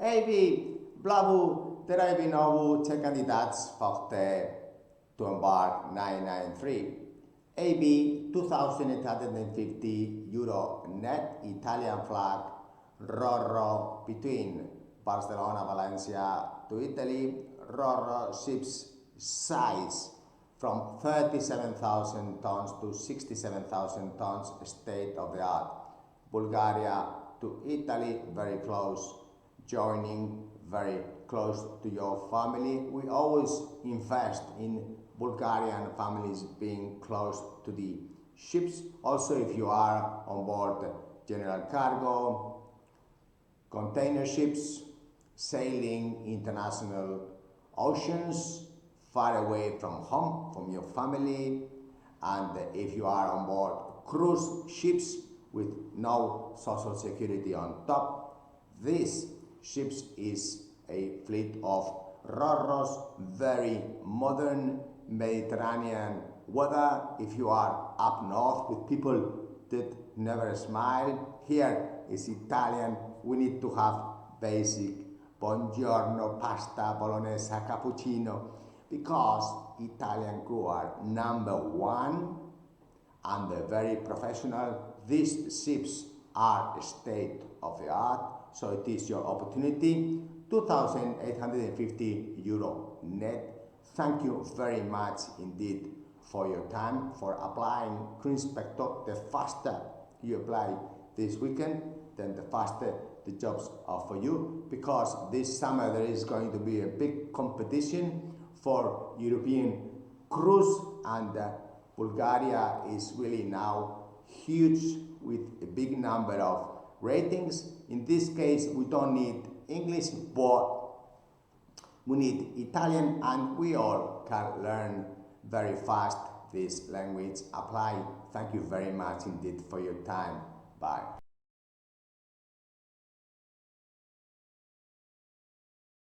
Even blavu terajvinovu ce kandidats forte to embark 993. AB 2,850 euro net Italian flag Roro between Barcelona, Valencia to Italy. Roro ships size from 37,000 tons to 67,000 tons, state of the art. Bulgaria to Italy, very close, joining very close to your family. We always invest in Bulgarian families being close to the ships. Also, if you are on board general cargo, container ships, sailing international oceans, far away from home, from your family, and if you are on board cruise ships with no social security on top, this ships is a fleet of Roros, very modern Mediterranean weather. If you are up north with people that never smile, here is Italian. We need to have basic buongiorno, pasta, bolognese, cappuccino, because Italian crew are number one and they're very professional. These ships are state of the art, so it is your opportunity. 2,850 euro net. Thank you very much indeed for your time, for applying Cruise Inspector. The faster you apply this weekend, then the faster the jobs are for you, because this summer there is going to be a big competition for European cruise, and Bulgaria is really now huge with a big number of ratings. In this case, we don't need English, but we need Italian, and we all can learn very fast this language. Apply. Thank you very much indeed for your time. Bye.